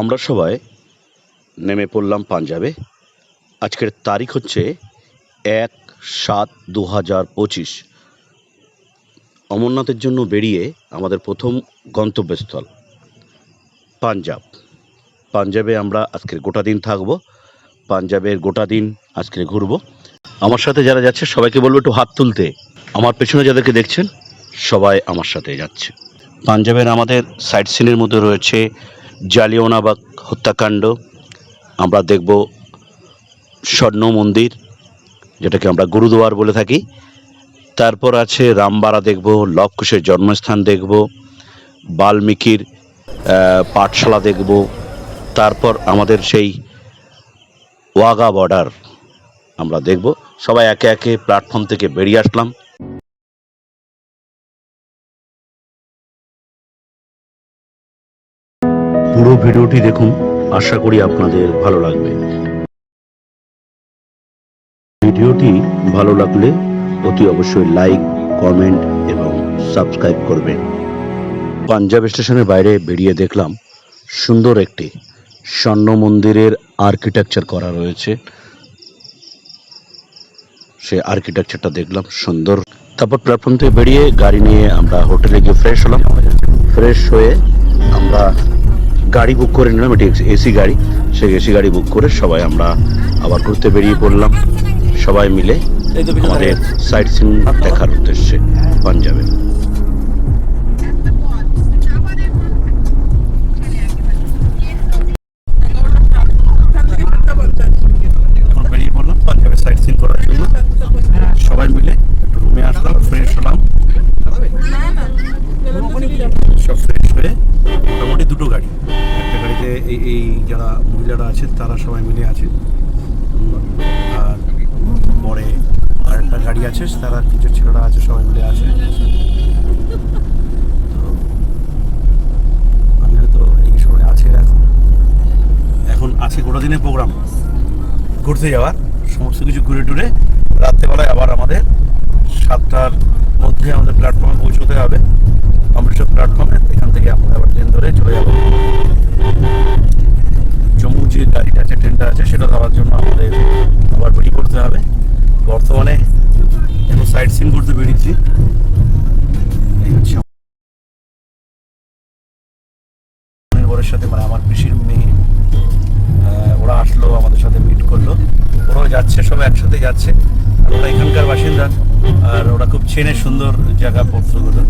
আমরা সবাই নেমে পড়লাম পাঞ্জাবে। আজকের তারিখ হচ্ছে 1/7/2025। অমরনাথের জন্য বেরিয়ে আমাদের প্রথম গন্তব্যস্থল পাঞ্জাব। পাঞ্জাবে আমরা আজকের গোটা দিন থাকব, পাঞ্জাবের গোটা দিন আজকে ঘুরব। আমার সাথে যারা যাচ্ছে সবাইকে বলবো একটু হাত তুলতে। আমার পেছনে যাদেরকে দেখছেন সবাই আমার সাথে যাচ্ছে। পাঞ্জাবের আমাদের সাইট সিনের মধ্যে রয়েছে জালিয়ানওয়ালাবাগ হত্যাকাণ্ড, আমরা দেখব স্বর্ণ মন্দির যেটাকে আমরা গুরুদুয়ার বলে থাকি, তারপর আছে রামবাড়া দেখব, লব কুশের জন্মস্থান দেখব, বাল্মীকির পাঠশালা দেখব, তারপর আমাদের সেই ওয়াঘা বর্ডার আমরা দেখব। সবাই একে একে প্ল্যাটফর্ম থেকে বেরিয়ে আসলাম। পুরো ভিডিওটি দেখুন, আশা করি আপনাদের ভালো লাগবে। ভিডিওটি ভালো লাগলে অতি অবশ্যই লাইক, কমেন্ট এবং সাবস্ক্রাইব করবেন। পাঞ্জাব স্টেশনের বাইরে বেরিয়ে দেখলাম সুন্দর একটি স্বর্ণ মন্দিরের আর্কিটেকচার করা রয়েছে। সে আর্কিটেকচারটা দেখলাম সুন্দর। তারপর প্ল্যাটফর্ম থেকে বেরিয়ে গাড়ি নিয়ে আমরা হোটেলে গিয়ে ফ্রেশ হলাম। ফ্রেশ হয়ে আমরা গাড়ি বুক করে নিলাম, এটি এসি গাড়ি। সেই এসি গাড়ি বুক করে সবাই আমরা আবার ঘুরতে বেরিয়ে পড়লাম, সবাই মিলে আমাদের সাইট সিন দেখার উদ্দেশ্যে পাঞ্জাবে। বেরিয়ে পড়লাম পাঞ্জাবের সাইট সিন করার জন্য, সবাই মিলে একটু রুমে আসলাম, ফ্রেশ হলাম। সব ফ্রেশ হয়ে মোটামুটি দুটো গাড়ি, একটা গাড়িতে এই যারা মহিলারা আছেন তারা সবাই মিলে আছে, আর পরে আর একটা গাড়ি আছে, তারা কিছু ছেলেরা আছে, সবাই মিলে আছে। আমি হয়তো এই সময় আছে, এখন আছে গোটা দিনের প্রোগ্রাম ঘুরতে যাওয়ার, সমস্ত কিছু ঘুরে টুরে রাত্রেবেলায় আবার আমাদের 7টার মধ্যে আমাদের প্ল্যাটফর্মে পৌঁছতে হবে। অমৃতসর প্ল্যাটফর্মে, এখান থেকে আমরা আবার ট্রেন ধরে চলে যাব জম্মু। যে গাড়িটা আছে, ট্রেনটা আছে, সেটা ধরার জন্য আমাদের আবার বেরিয়ে পড়তে হবে। বর্তমানে এখন সাইট সিন করতে বেরিয়েছি। বরের সাথে, মানে আমার পিসির মেয়ে, ওরা আসলো আমাদের সাথে মিট করলো, ওরাও যাচ্ছে, সবাই একসাথে যাচ্ছে। আর ওরা এখানকার বাসিন্দা, আর ওরা খুব চেনে সুন্দর জায়গা পত্রগুলো।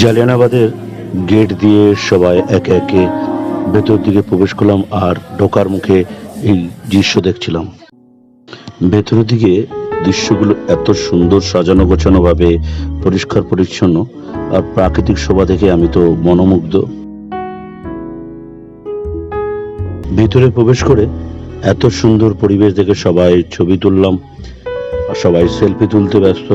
জালিয়ানওয়ালাবাগের গেট দিয়ে সবাই একে একে ভেতর দিকে প্রবেশ করলাম, আর ঢোকার মুখে এই দৃশ্য দেখছিলাম। ভেতরের দিকে দৃশ্যগুলো এত সুন্দর, সাজানো গোছানো ভাবে, পরিষ্কার পরিচ্ছন্ন, আর প্রাকৃতিক শোভা দেখে আমি তো মনোমুগ্ধ। ভিতরে প্রবেশ করে এত সুন্দর পরিবেশ দেখে সবাই ছবি তুললাম, আর সবাই সেলফি তুলতে ব্যস্ত।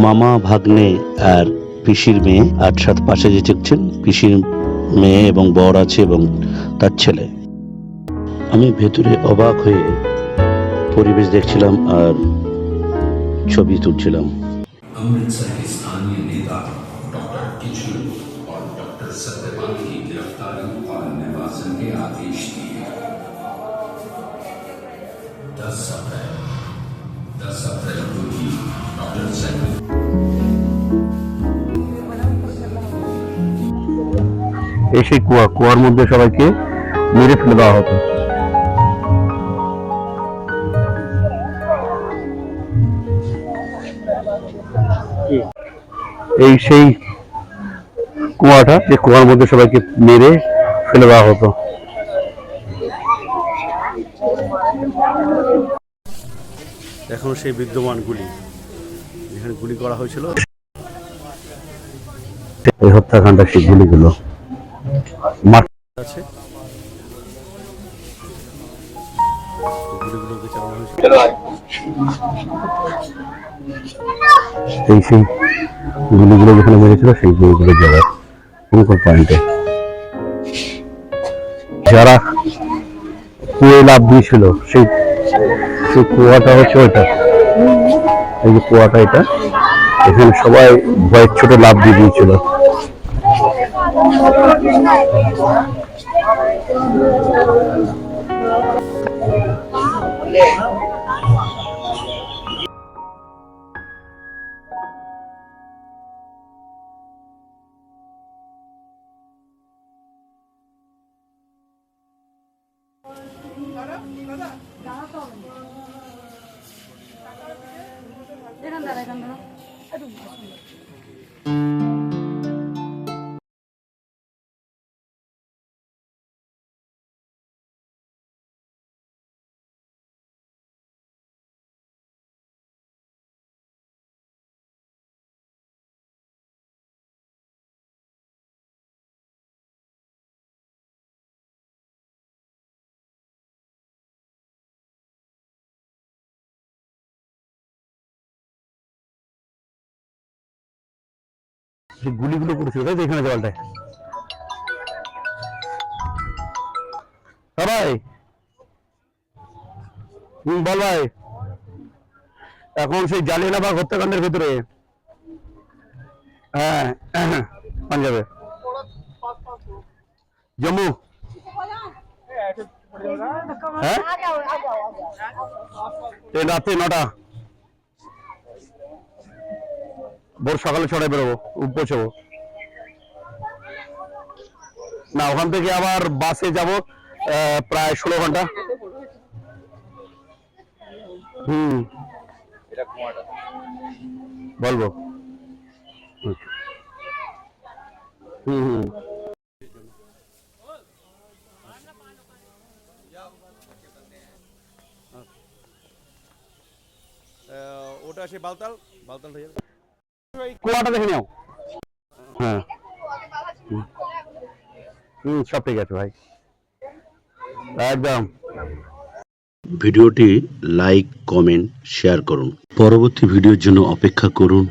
মামা, ভাগ্নে আর পিসির মেয়ে, আর সাথে পাশে যে দেখছেন পিসির মেয়ে এবং বর আছে এবং তার ছেলে। আমি ভেতরে অবাক হয়ে পরিবেশ দেখছিলাম আর ছবি তুলছিলাম। अमृतसर के स्थानीय नेता डॉक्टर किचलू और डॉक्टर सत्यपाल की गिरफ्तारी और निर्वासन के आदेश दिए। 10 अप्रैल को ही डॉक्टर সেই কুয়ার মধ্যে সবাইকে মেরে ফেলে দেওয়া হতো। এই সেই কুয়াটা, যে কুয়ার মধ্যে সবাইকে মেরে ফেলে দেওয়া হতো। এখন সেই বিদ্যমান গুলি, যেখানে গুলি করা হয়েছিল এই হত্যাকাণ্ডের সেই গুলিগুলো মাঠ আছে গুলিগুলোকে চালানো হয়েছে। সেই গুলিগুলো যেখানে মেরেছিল সেই গুলিগুলো জায়গায় কোন পয়েন্টে যারা কুয়ে লাভ দিয়েছিল সেই সেই কুয়াটা হচ্ছে ওইটা, এই যে কুয়াটা এটা, এখানে সবাই ভয়ের ছোট লাভ দিয়ে দিয়েছিল। গুলিগুলো করেছিল তাই তো এখানে জলটায়। ভাই বল ভাই, এখন সেই জালিয়ানওয়ালাবাগ হত্যাকাণ্ডের ভেতরে, হ্যাঁ পাঞ্জাবে, জম্মু, হ্যাঁ রাতে 9টা, ভোর সকালে 6টায় বেরোবো, পৌঁছবো না, ওখান থেকে আবার বাসে যাব প্রায় 16 ঘন্টা। বলবো ওটা সে বালতাল হয়ে যাবে। কুয়াটা দেখে নাও। হ্যাঁ সব ঠিক আছে ভাই, একদম। ভিডিওটি লাইক, কমেন্ট, শেয়ার করুন। পরবর্তী ভিডিওর জন্য অপেক্ষা করুন।